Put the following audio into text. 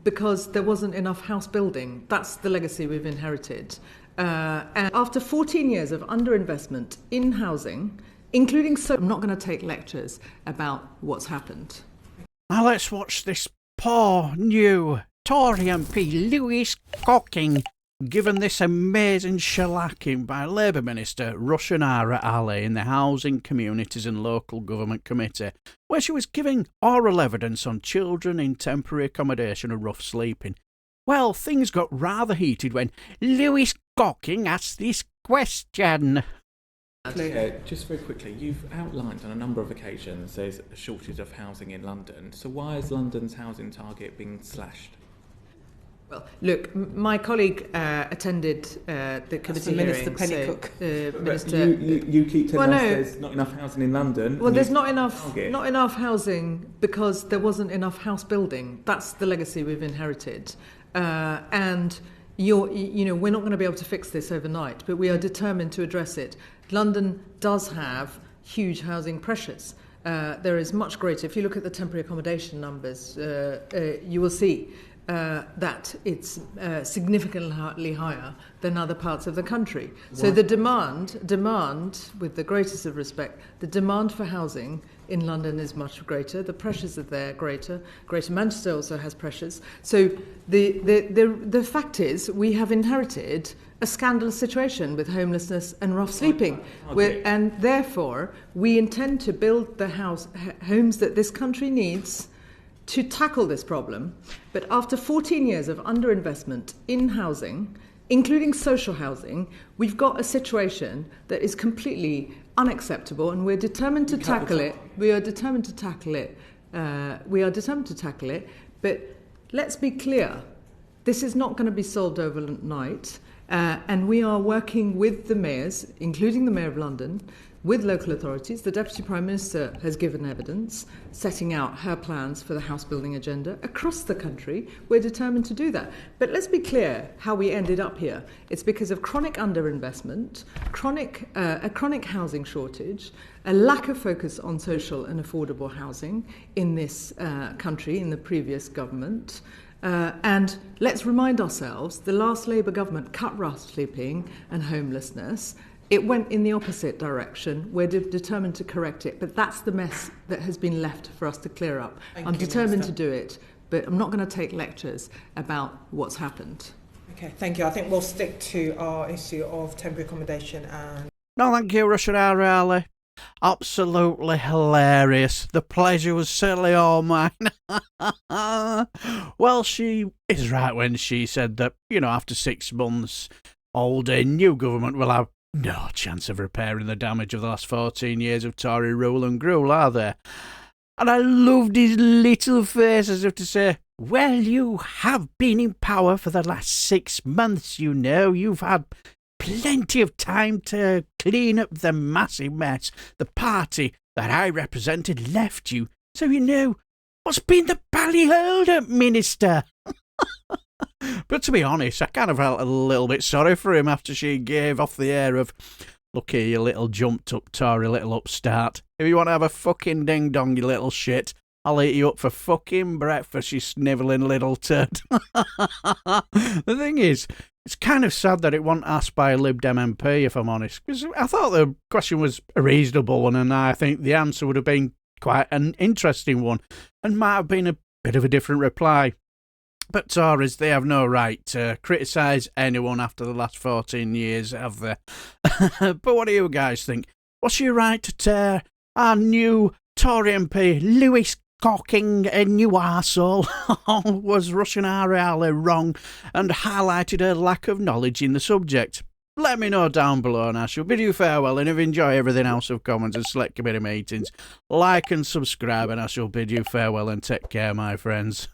Because there wasn't enough house building. That's the legacy we've inherited. And after 14 years of underinvestment in housing, including I'm not going to take lectures about what's happened. Now let's watch this poor new Tory MP Lewis Cocking given this amazing shellacking by Labour Minister Rushanara Ali in the Housing, Communities and Local Government Committee, where she was giving oral evidence on children in temporary accommodation and rough sleeping. Well, things got rather heated when Lewis Cocking asked this question. Just very quickly, you've outlined on a number of occasions there's a shortage of housing in London. So why is London's housing target being slashed? Well, look, my colleague attended the committee hearing. Minister Pennycook. You keep telling us there's not enough housing in London. Well, there's not enough housing because there wasn't enough house building. That's the legacy we've inherited, and we're not going to be able to fix this overnight, but we are determined to address it. London does have huge housing pressures. There is much greater. If you look at the temporary accommodation numbers, you will see that it's significantly higher than other parts of the country. So the demand, with the greatest of respect, the demand for housing in London is much greater. The pressures are there greater. Greater Manchester also has pressures. So the fact is we have inherited a scandalous situation with homelessness and rough sleeping. And therefore we intend to build the homes that this country needs to tackle this problem. But after 14 years of underinvestment in housing, including social housing, we've got a situation that is completely unacceptable, and we're determined to tackle it. We are determined to tackle it. But let's be clear, this is not going to be solved overnight. And we are working with the mayors, including the Mayor of London, with local authorities. The Deputy Prime Minister has given evidence setting out her plans for the house building agenda across the country. We're determined to do that. But let's be clear how we ended up here. It's because of chronic underinvestment, a chronic housing shortage, a lack of focus on social and affordable housing in this country, in the previous government. And let's remind ourselves, the last Labour government cut rough sleeping and homelessness. It went in the opposite direction. We're determined to correct it, but that's the mess that has been left for us to clear up. I'm determined to do it, but I'm not going to take lectures about what's happened. Okay, thank you. I think we'll stick to our issue of temporary accommodation and... No, thank you, Rushanara Ali. Absolutely hilarious. The pleasure was certainly all mine. Well, she is right when she said that, after 6 months, a new government will have no chance of repairing the damage of the last 14 years of Tory rule and gruel, are there? And I loved his little face as if to say, well, you have been in power for the last 6 months, You've had plenty of time to clean up the massive mess the party that I represented left you. So what's been the bally hold up, Minister? But to be honest, I kind of felt a little bit sorry for him after she gave off the air of, look here, you little jumped up Tory, little upstart. If you want to have a fucking ding-dong, you little shit, I'll eat you up for fucking breakfast, you snivelling little turd. The thing is, it's kind of sad that it wasn't asked by a Lib Dem MP, if I'm honest, because I thought the question was a reasonable one, and I think the answer would have been quite an interesting one, and might have been a bit of a different reply. But Tories, they have no right to criticise anyone after the last 14 years, have they? But what do you guys think? What's your right to tear our new Tory MP Lewis Cocking a new arsehole? Was Rushanara Ali wrong and highlighted her lack of knowledge in the subject? Let me know down below, and I shall bid you farewell. And if you enjoy everything else of Commons and Select Committee meetings, like and subscribe, and I shall bid you farewell and take care, my friends.